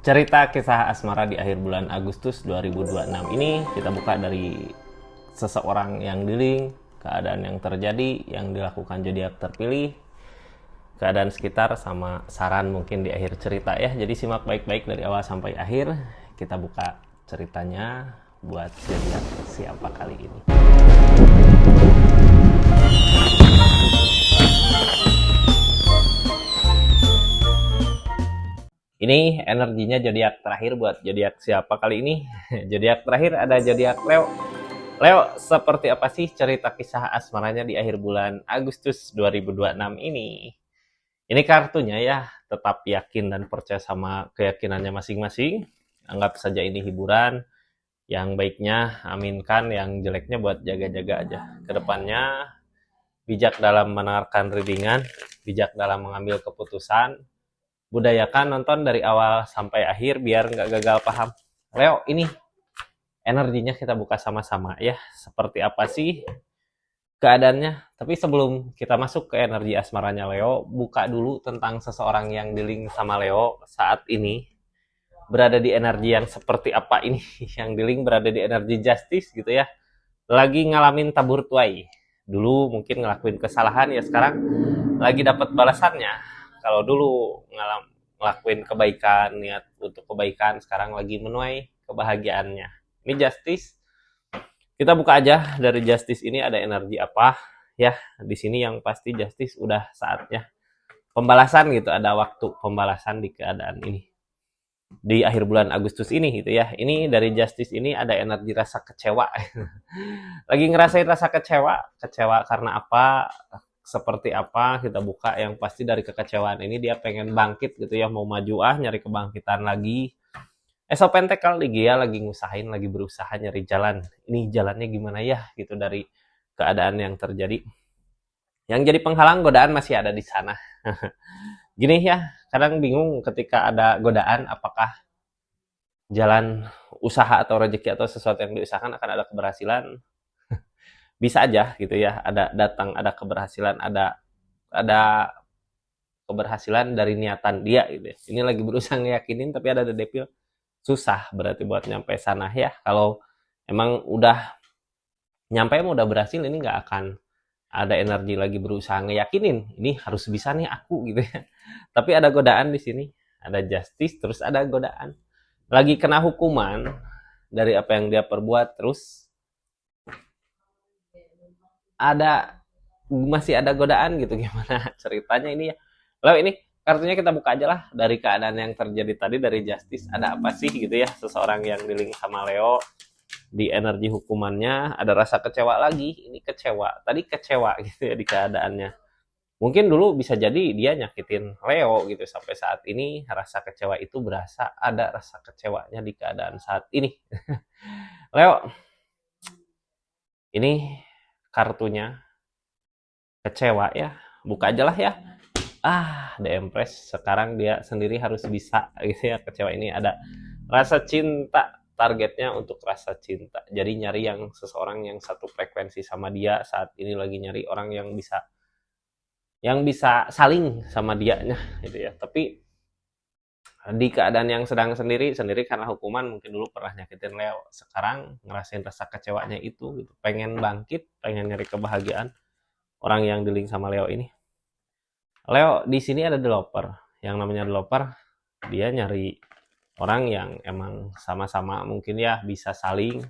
Cerita kisah asmara di akhir bulan Agustus 2026 ini kita buka dari seseorang yang dealing, keadaan yang terjadi, yang dilakukan zodiak terpilih, keadaan sekitar sama saran mungkin di akhir cerita ya. Jadi simak baik-baik dari awal sampai akhir. Kita buka ceritanya buat zodiak siapa kali ini. Ini energinya zodiak terakhir buat zodiak siapa kali ini? Zodiak terakhir ada zodiak Leo. Leo, seperti apa sih cerita kisah asmaranya di akhir bulan Agustus 2026 ini? Ini kartunya ya, tetap yakin dan percaya sama keyakinannya masing-masing. Anggap saja ini hiburan. Yang baiknya aminkan, yang jeleknya buat jaga-jaga aja. Kedepannya bijak dalam mendengarkan readingan, bijak dalam mengambil keputusan, budayakan nonton dari awal sampai akhir biar nggak gagal paham. Leo, ini energinya kita buka sama-sama ya. Seperti apa sih keadaannya? Tapi sebelum kita masuk ke energi asmaranya Leo, buka dulu tentang seseorang yang dealing sama Leo saat ini. Berada di energi yang seperti apa ini? Yang dealing berada di energi justice gitu ya. Lagi ngalamin tabur tuai. Dulu mungkin ngelakuin kesalahan ya, sekarang lagi dapat balasannya. Kalau dulu ngelakuin kebaikan, niat untuk kebaikan, sekarang lagi menuai kebahagiaannya. Ini justice. Kita buka aja dari justice ini ada energi apa ya. Di sini yang pasti justice udah saatnya pembalasan gitu, ada waktu pembalasan di keadaan ini. Di akhir bulan Agustus ini gitu ya. Ini dari justice ini ada energi rasa kecewa. Lagi ngerasain rasa kecewa, kecewa karena apa? Seperti apa kita buka, yang pasti dari kekecewaan ini dia pengen bangkit gitu ya, mau maju nyari kebangkitan lagi. Eso Pentakel dia lagi ngusahain, lagi berusaha nyari jalan. Ini jalannya gimana ya gitu dari keadaan yang terjadi. Yang jadi penghalang godaan masih ada di sana. Gini ya, kadang bingung ketika ada godaan apakah jalan usaha atau rezeki atau sesuatu yang diusahakan akan ada keberhasilan. Bisa aja gitu ya, ada datang, ada keberhasilan, ada keberhasilan dari niatan dia gitu ya. Ini lagi berusaha ngeyakinin tapi ada devil, susah berarti buat nyampe sana ya. Kalau emang udah nyampe, udah berhasil, ini nggak akan ada energi lagi berusaha ngeyakinin ini harus bisa nih aku gitu ya. Tapi ada godaan di sini, ada justice, terus ada godaan. Lagi kena hukuman dari apa yang dia perbuat, terus masih ada godaan gitu. Gimana ceritanya ini ya. Lalu ini kartunya kita buka aja lah dari keadaan yang terjadi tadi dari justice. Ada apa sih gitu ya, seseorang yang dealing sama Leo di energi hukumannya, ada rasa kecewa lagi. Ini kecewa, tadi kecewa gitu ya di keadaannya. Mungkin dulu bisa jadi dia nyakitin Leo gitu, sampai saat ini rasa kecewa itu berasa, ada rasa kecewanya di keadaan saat ini. Leo, ini kartunya kecewa ya, buka aja lah ya. The Empress, sekarang dia sendiri harus bisa gitu ya. Kecewa ini ada rasa cinta, targetnya untuk rasa cinta, jadi nyari yang seseorang yang satu frekuensi sama dia. Saat ini lagi nyari orang yang bisa saling sama dianya gitu ya. Tapi di keadaan yang sedang sendiri karena hukuman, mungkin dulu pernah nyakitin Leo, sekarang ngerasain rasa kecewanya itu gitu. Pengen bangkit, pengen nyari kebahagiaan. Orang yang dealing sama Leo ini, Leo di sini ada developer. Yang namanya developer, dia nyari orang yang emang sama-sama mungkin ya bisa saling.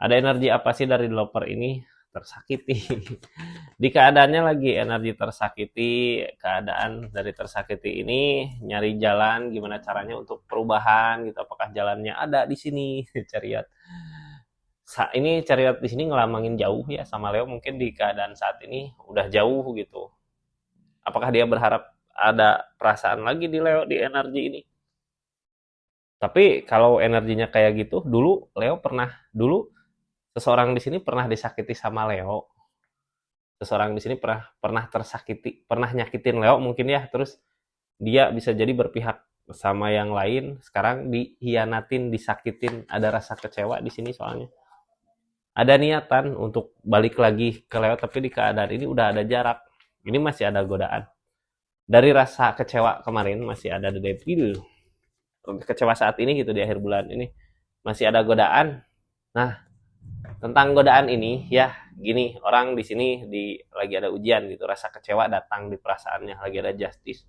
Ada energi apa sih dari developer ini? Tersakiti. Di keadaannya lagi energi tersakiti, keadaan dari tersakiti ini nyari jalan gimana caranya untuk perubahan gitu. Apakah jalannya ada di sini? Chariot. Ini Chariot di sini ngelamangin jauh ya sama Leo, mungkin di keadaan saat ini udah jauh gitu. Apakah dia berharap ada perasaan lagi di Leo di energi ini? Tapi kalau energinya kayak gitu, dulu seseorang di sini pernah disakiti sama Leo. Seseorang di sini pernah tersakiti, pernah nyakitin Leo mungkin ya, terus dia bisa jadi berpihak sama yang lain, sekarang dihianatin, disakitin, ada rasa kecewa di sini soalnya. Ada niatan untuk balik lagi ke Leo, tapi di keadaan ini udah ada jarak. Ini masih ada godaan. Dari rasa kecewa kemarin masih ada the devil. kecewa saat ini gitu di akhir bulan ini masih ada godaan. Nah, tentang godaan ini ya gini, orang di sini lagi ada ujian gitu, rasa kecewa datang di perasaannya, lagi ada justice.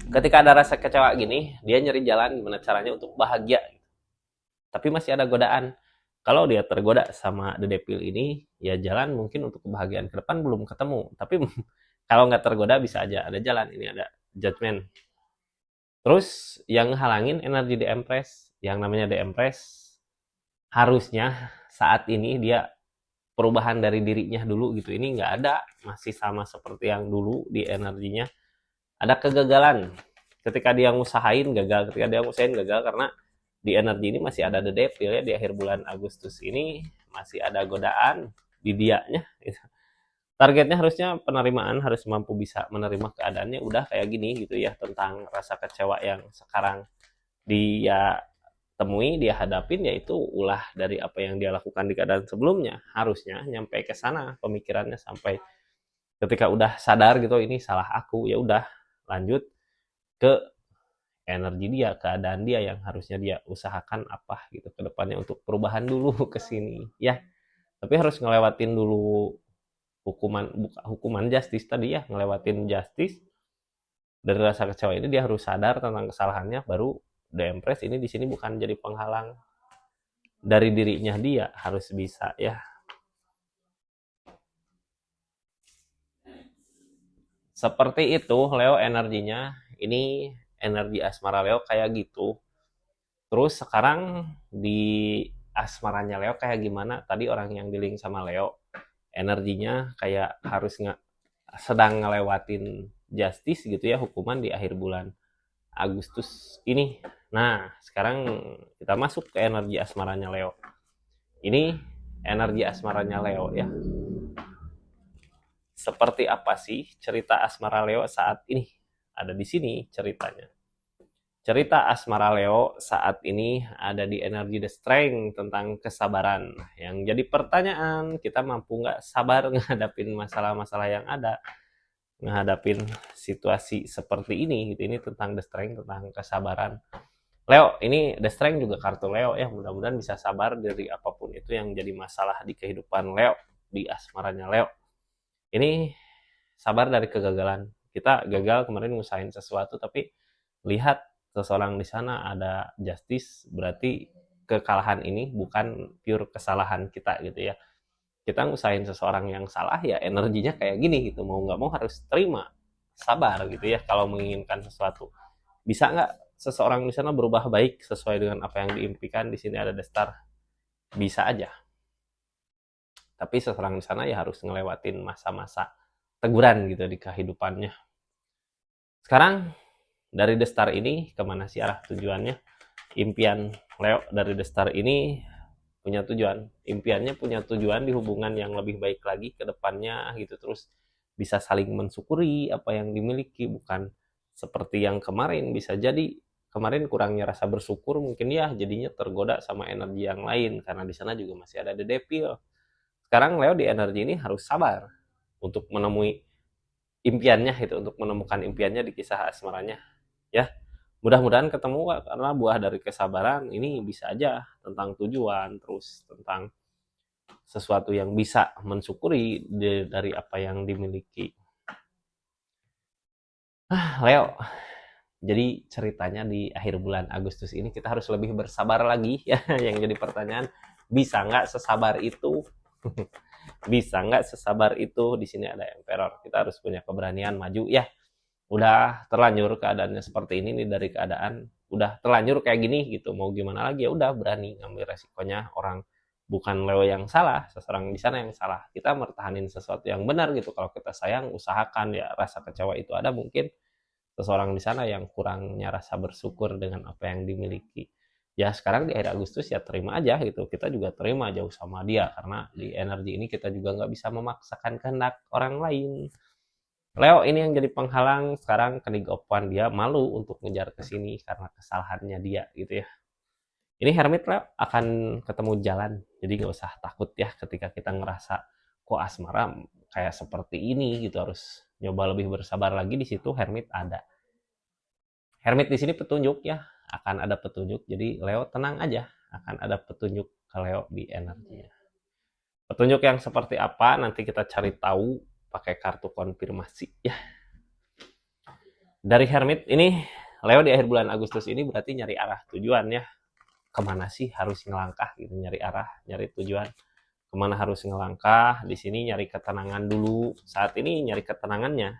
Ketika ada rasa kecewa gini, dia nyari jalan gimana caranya untuk bahagia. Tapi masih ada godaan. Kalau dia tergoda sama The Devil ini, ya jalan mungkin untuk kebahagiaan ke depan belum ketemu. Tapi kalau nggak tergoda bisa aja ada jalan. Ini ada judgment. Terus yang halangin energi The Empress. Yang namanya The Empress, harusnya saat ini dia perubahan dari dirinya dulu gitu. Ini nggak ada. Masih sama seperti yang dulu di energinya. Ada kegagalan. Ketika dia ngusahain gagal. Ketika dia ngusahain gagal karena di energi ini masih ada The Devil ya, di akhir bulan Agustus ini masih ada godaan di dianya gitu. Targetnya harusnya penerimaan, harus mampu bisa menerima keadaannya udah kayak gini gitu ya, tentang rasa kecewa yang sekarang dia temui, dia hadapin, yaitu ulah dari apa yang dia lakukan di keadaan sebelumnya. Harusnya nyampe ke sana pemikirannya, sampai ketika udah sadar gitu ini salah aku, ya udah lanjut ke energi dia, keadaan dia yang harusnya dia usahakan apa gitu ke depannya untuk perubahan dulu ke sini ya. Tapi harus ngelewatin dulu hukuman justice tadi ya, ngelewatin justice. Dari rasa kecewa ini dia harus sadar tentang kesalahannya, baru The Empress ini di sini bukan jadi penghalang. Dari dirinya dia harus bisa ya. Seperti itu Leo energinya. Ini energi asmara Leo kayak gitu. Terus sekarang di asmaranya Leo kayak gimana? Tadi orang yang di-link sama Leo, energinya kayak harus sedang ngelewatin justice gitu ya, hukuman di akhir bulan Agustus ini. Nah, sekarang kita masuk ke energi asmaranya Leo. Ini energi asmaranya Leo ya. Seperti apa sih cerita asmara Leo saat ini? Ada di sini ceritanya. Cerita asmara Leo saat ini ada di energi The Strength tentang kesabaran. Yang jadi pertanyaan, kita mampu nggak sabar ngadapin masalah-masalah yang ada, ngadapin situasi seperti ini gitu. Ini tentang The Strength, tentang kesabaran. Leo, ini The Strength juga kartu Leo ya. Mudah-mudahan bisa sabar dari apapun itu yang jadi masalah di kehidupan Leo, di asmaranya Leo. Ini sabar dari kegagalan. Kita gagal kemarin ngusahain sesuatu, tapi lihat seseorang di sana ada justice, berarti kekalahan ini bukan pure kesalahan kita gitu ya. Kita ngusahain seseorang yang salah ya, energinya kayak gini gitu, mau nggak mau harus terima, sabar gitu ya kalau menginginkan sesuatu. Bisa nggak seseorang di sana berubah baik sesuai dengan apa yang diimpikan? Di sini ada The Star, bisa aja. Tapi seseorang di sana ya harus ngelewatin masa-masa teguran gitu di kehidupannya. Sekarang dari The Star ini kemana sih arah tujuannya? Impian Leo dari The Star ini punya tujuan. Impiannya punya tujuan di hubungan yang lebih baik lagi ke depannya gitu. Terus bisa saling mensyukuri apa yang dimiliki, bukan seperti yang kemarin. Bisa jadi kemarin kurangnya rasa bersyukur mungkin ya, jadinya tergoda sama energi yang lain karena di sana juga masih ada The Devil. Sekarang Leo di energi ini harus sabar untuk menemui impiannya itu, untuk menemukan impiannya di kisah asmaranya ya. Mudah-mudahan ketemu karena buah dari kesabaran ini bisa aja tentang tujuan, terus tentang sesuatu yang bisa mensyukuri dari apa yang dimiliki. Leo, jadi ceritanya di akhir bulan Agustus ini kita harus lebih bersabar lagi ya. Yang jadi pertanyaan, bisa nggak sesabar itu? Bisa nggak sesabar itu? Di sini ada Emperor. Kita harus punya keberanian maju ya. Udah terlanjur keadaannya seperti ini nih, dari keadaan udah terlanjur kayak gini gitu, mau gimana lagi, ya udah berani ngambil resikonya. Orang bukan Leo yang salah, seseorang di sana yang salah. Kita mertahanin sesuatu yang benar gitu. Kalau kita sayang, usahakan ya. Rasa kecewa itu ada, mungkin seseorang di sana yang kurangnya rasa bersyukur dengan apa yang dimiliki. Ya sekarang di akhir Agustus ya terima aja gitu. Kita juga terima jauh sama dia, karena di energi ini kita juga nggak bisa memaksakan kehendak orang lain. Leo ini yang jadi penghalang sekarang, ke League of One, dia malu untuk ngejar ke sini karena kesalahannya dia gitu ya. Ini Hermit Leo akan ketemu jalan, jadi nggak usah takut ya ketika kita ngerasa kok asmara kayak seperti ini gitu, harus nyoba lebih bersabar lagi. Di situ Hermit ada. Hermit di sini petunjuk ya, akan ada petunjuk. Jadi Leo tenang aja, akan ada petunjuk ke Leo di energinya. Petunjuk yang seperti apa nanti kita cari tahu pakai kartu konfirmasi ya. Dari Hermit ini, Leo di akhir bulan Agustus ini berarti nyari arah tujuan ya. Kemana sih harus ngelangkah gitu, nyari arah, nyari tujuan. Kemana harus ngelangkah, di sini nyari ketenangan dulu. Saat ini nyari ketenangannya.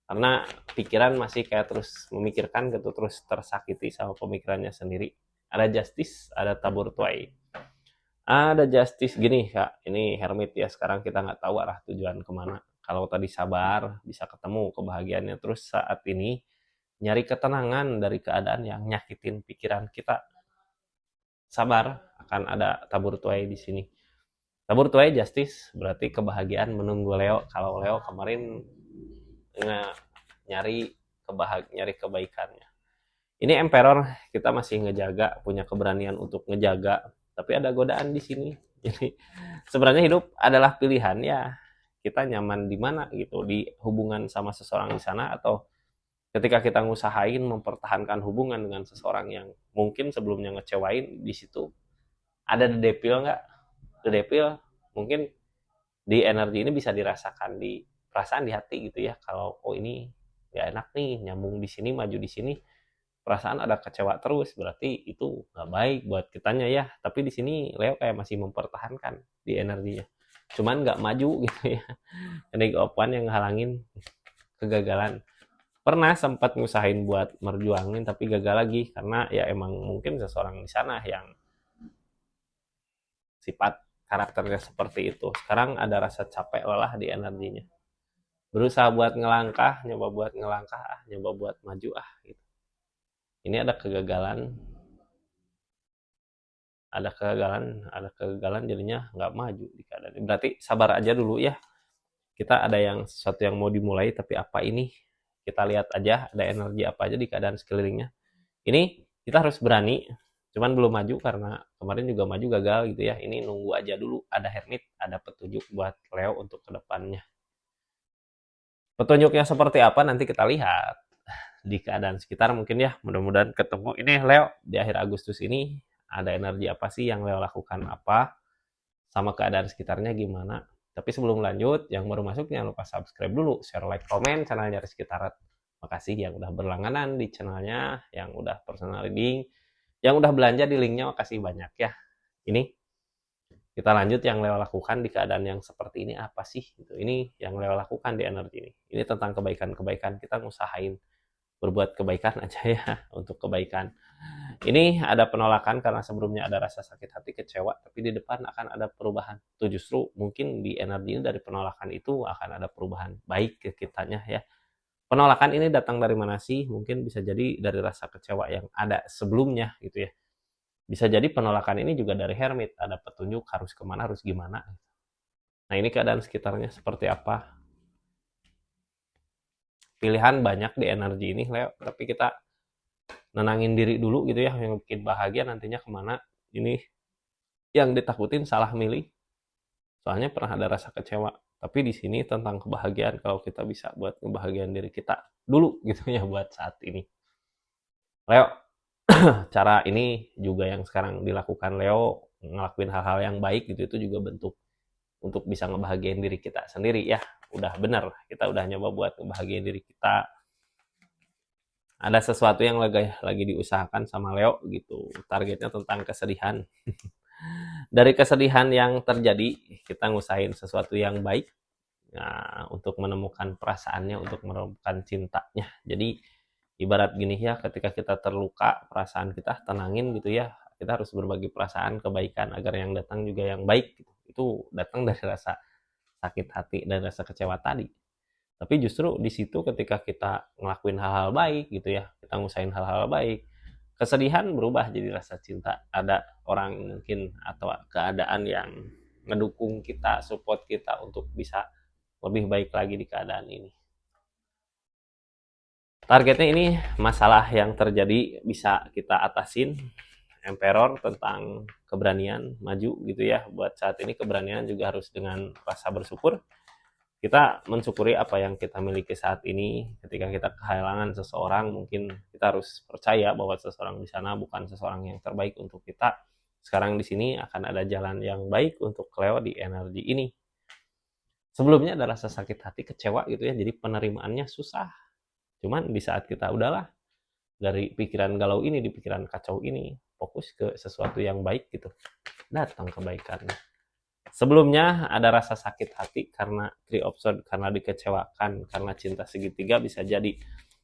Karena pikiran masih kayak terus memikirkan gitu, terus tersakiti sama pemikirannya sendiri. Ada Justice, ada tabur tuai. Ada Justice gini Kak, ini Hermit ya, sekarang kita nggak tahu arah tujuan kemana. Kalau tadi sabar, bisa ketemu kebahagiaannya. Terus saat ini nyari ketenangan dari keadaan yang nyakitin pikiran kita. Sabar, akan ada tabur tuai di sini. Tabur tuai Justice, berarti kebahagiaan menunggu Leo. Kalau Leo kemarin nyari kebaikannya. Ini Emperor, kita masih ngejaga, punya keberanian untuk ngejaga, tapi ada godaan di sini. Jadi sebenarnya hidup adalah pilihan ya. Kita nyaman di mana gitu, di hubungan sama seseorang di sana, atau ketika kita ngusahain mempertahankan hubungan dengan seseorang yang mungkin sebelumnya ngecewain, di situ ada the devil nggak? The devil mungkin di energi ini bisa dirasakan di perasaan, di hati gitu ya. Kalau oh ini ya enak nih, nyambung di sini, maju di sini, perasaan ada kecewa terus, berarti itu nggak baik buat kitanya ya. Tapi di sini Leo kayak masih mempertahankan di energinya, cuman nggak maju gitu ya. Ini keopan yang halangin, kegagalan. Pernah sempat ngusahain buat merjuangin tapi gagal lagi, karena ya emang mungkin seseorang di sana yang sifat karakternya seperti itu. Sekarang ada rasa capek lelah di energinya, berusaha buat ngelangkah, nyoba buat ngelangkah, nyoba buat maju gitu. Ini ada kegagalan, ada kegagalan jadinya nggak maju di keadaan ini. Berarti sabar aja dulu ya. Kita ada yang sesuatu yang mau dimulai, tapi apa ini? Kita lihat aja ada energi apa aja di keadaan sekelilingnya. Ini kita harus berani, cuman belum maju karena kemarin juga maju gagal gitu ya. Ini nunggu aja dulu, ada Hermit, ada petunjuk buat Leo untuk kedepannya. Petunjuknya seperti apa nanti kita lihat di keadaan sekitar mungkin ya. Mudah-mudahan ketemu. Ini Leo di akhir Agustus ini ada energi apa sih yang Leo lakukan apa, sama keadaan sekitarnya gimana. Tapi sebelum lanjut, yang baru masuk jangan lupa subscribe dulu, share, like, komen channelnya Rizky Tarot. Makasih yang udah berlangganan di channelnya, yang udah personal reading, yang udah belanja di linknya, makasih banyak ya. Ini kita lanjut yang Leo lakukan di keadaan yang seperti ini apa sih? Gitu. Ini yang Leo lakukan di energi ini. Ini tentang kebaikan-kebaikan, kita ngusahain berbuat kebaikan aja ya, untuk kebaikan. Ini ada penolakan karena sebelumnya ada rasa sakit hati, kecewa, tapi di depan akan ada perubahan. Itu justru mungkin di energi ini dari penolakan itu akan ada perubahan baik ke kitanya ya. Penolakan ini datang dari mana sih? Mungkin bisa jadi dari rasa kecewa yang ada sebelumnya gitu ya. Bisa jadi penolakan ini juga dari Hermit, ada petunjuk harus kemana, harus gimana. Nah ini keadaan sekitarnya seperti apa? Pilihan banyak di energi ini Leo, tapi kita nenangin diri dulu gitu ya, yang bikin bahagia nantinya kemana. Ini yang ditakutin salah milih, soalnya pernah ada rasa kecewa. Tapi di sini tentang kebahagiaan, kalau kita bisa buat kebahagiaan diri kita dulu gitu ya buat saat ini. Leo, cara ini juga yang sekarang dilakukan Leo, ngelakuin hal-hal yang baik gitu, itu juga bentuk untuk bisa ngebahagiain diri kita sendiri ya. Udah bener, kita udah nyoba buat ngebahagiain diri kita. Ada sesuatu yang lagi diusahakan sama Leo gitu, targetnya tentang kesedihan. Dari kesedihan yang terjadi, kita ngusahain sesuatu yang baik, nah, untuk menemukan perasaannya, untuk menemukan cintanya. Jadi ibarat gini ya, ketika kita terluka, perasaan kita tenangin gitu ya. Kita harus berbagi perasaan kebaikan agar yang datang juga yang baik gitu. Itu datang dari rasa sakit hati dan rasa kecewa tadi. Tapi justru di situ ketika kita ngelakuin hal-hal baik gitu ya, kita ngusahain hal-hal baik, kesedihan berubah jadi rasa cinta. Ada orang mungkin atau keadaan yang ngedukung kita, support kita untuk bisa lebih baik lagi di keadaan ini. Targetnya ini masalah yang terjadi bisa kita atasin. Emperor tentang keberanian maju gitu ya. Buat saat ini keberanian juga harus dengan rasa bersyukur. Kita mensyukuri apa yang kita miliki saat ini. Ketika kita kehilangan seseorang, mungkin kita harus percaya bahwa seseorang di sana bukan seseorang yang terbaik untuk kita. Sekarang di sini akan ada jalan yang baik untuk Cleo di energi ini. Sebelumnya ada rasa sakit hati, kecewa gitu ya, jadi penerimaannya susah. Cuman di saat kita udahlah dari pikiran galau ini, di pikiran kacau ini, fokus ke sesuatu yang baik gitu, datang kebaikannya. Sebelumnya ada rasa sakit hati karena Three of Swords, karena dikecewakan, karena cinta segitiga bisa jadi.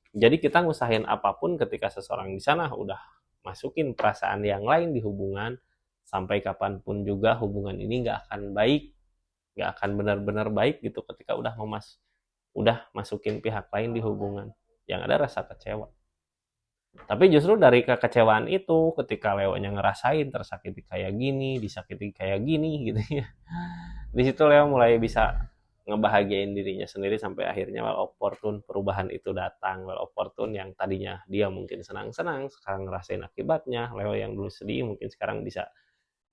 Jadi kita ngusahain apapun ketika seseorang di sana udah masukin perasaan yang lain di hubungan, sampai kapanpun juga hubungan ini nggak akan baik, nggak akan benar-benar baik gitu ketika udah masukin pihak lain di hubungan, yang ada rasa kecewa. Tapi justru dari kekecewaan itu, ketika Leo-nya ngerasain tersakiti kayak gini, disakiti kayak gini gitu ya. Di situ Leo mulai bisa ngebahagiain dirinya sendiri sampai akhirnya well opportune perubahan itu datang. Well opportune yang tadinya dia mungkin senang-senang, sekarang ngerasain akibatnya. Leo yang dulu sedih mungkin sekarang bisa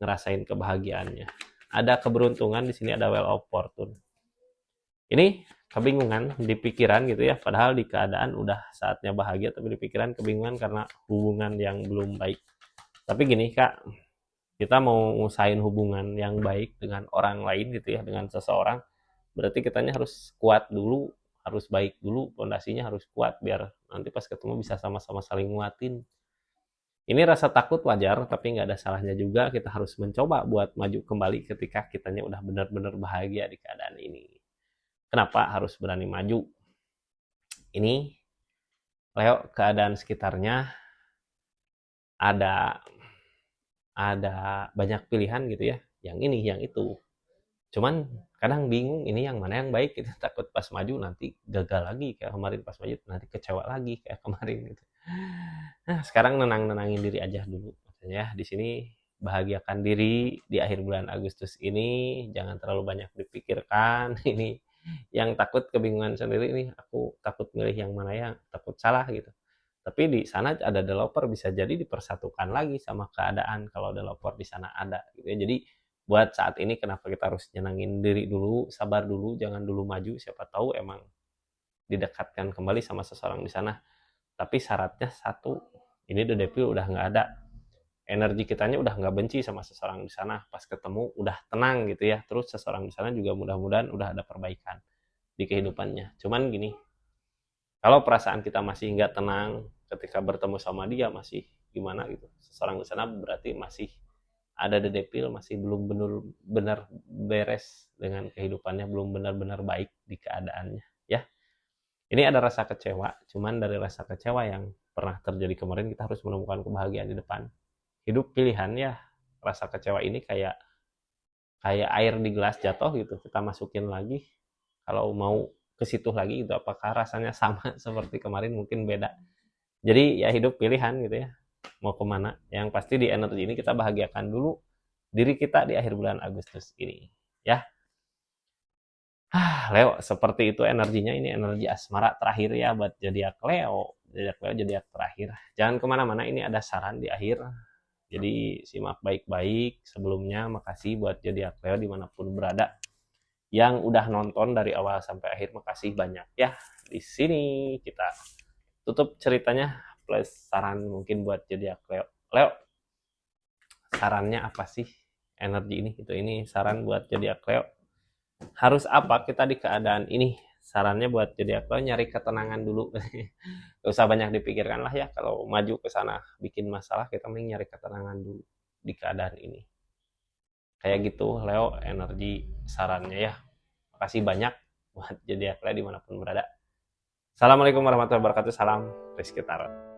ngerasain kebahagiaannya. Ada keberuntungan di sini, ada well opportune. Ini kebingungan di pikiran gitu ya, padahal di keadaan udah saatnya bahagia, tapi di pikiran kebingungan karena hubungan yang belum baik. Tapi gini Kak, kita mau ngusahain hubungan yang baik dengan orang lain gitu ya, dengan seseorang, berarti kitanya harus kuat dulu, harus baik dulu, fondasinya harus kuat biar nanti pas ketemu bisa sama-sama saling nguatin. Ini rasa takut wajar, tapi nggak ada salahnya juga kita harus mencoba buat maju kembali ketika kitanya udah benar-benar bahagia di keadaan ini. Kenapa harus berani maju? Ini Leo, keadaan sekitarnya ada banyak pilihan gitu ya, yang ini, yang itu. Cuman kadang bingung ini yang mana yang baik gitu. Takut pas maju nanti gagal lagi kayak kemarin, pas maju nanti kecewa lagi kayak kemarin gitu. Nah, sekarang nenangin diri aja dulu. Maksudnya di sini bahagiakan diri di akhir bulan Agustus ini, jangan terlalu banyak dipikirkan. Ini yang takut kebingungan sendiri nih, aku takut milih yang mana, yang takut salah gitu. Tapi di sana ada developer, bisa jadi dipersatukan lagi sama keadaan kalau developer di sana ada gitu ya. Jadi buat saat ini kenapa kita harus nyenangin diri dulu, sabar dulu, jangan dulu maju, siapa tahu emang didekatkan kembali sama seseorang di sana. Tapi syaratnya satu, ini The Devil udah nggak ada, energi kitanya udah nggak benci sama seseorang di sana, pas ketemu udah tenang gitu ya. Terus seseorang di sana juga mudah-mudahan udah ada perbaikan di kehidupannya. Cuman gini, kalau perasaan kita masih nggak tenang ketika bertemu sama dia, masih gimana gitu, seseorang di sana berarti masih ada The Devil, masih belum benar-benar beres dengan kehidupannya, belum benar-benar baik di keadaannya ya. Ini ada rasa kecewa, cuman dari rasa kecewa yang pernah terjadi kemarin kita harus menemukan kebahagiaan di depan. Hidup pilihan ya, rasa kecewa ini kayak air di gelas jatuh gitu, kita masukin lagi, kalau mau ke situ lagi itu apakah rasanya sama seperti kemarin, mungkin beda. Jadi ya hidup pilihan gitu ya, mau kemana. Yang pasti di energi ini kita bahagiakan dulu diri kita di akhir bulan Agustus ini ya. Leo, seperti itu energinya. Ini energi asmara terakhir ya buat zodiak Leo. Zodiak terakhir. Jangan kemana-mana, ini ada saran di akhir. Jadi simak baik-baik. Sebelumnya makasih buat zodiak Leo dimanapun berada. Yang udah nonton dari awal sampai akhir, makasih banyak ya. Di sini kita tutup ceritanya plus saran mungkin buat zodiak Leo. Leo, sarannya apa sih energi ini? Ini saran buat zodiak Leo. Harus apa kita di keadaan ini? Sarannya buat jadi apa, nyari ketenangan dulu. Gak usah banyak dipikirkan lah ya, kalau maju ke sana bikin masalah, kita mending nyari ketenangan dulu di keadaan ini. Kayak gitu Leo, energi sarannya ya. Makasih banyak buat jadi Leo dimanapun berada. Assalamualaikum warahmatullahi wabarakatuh. Salam Rizky Tarot.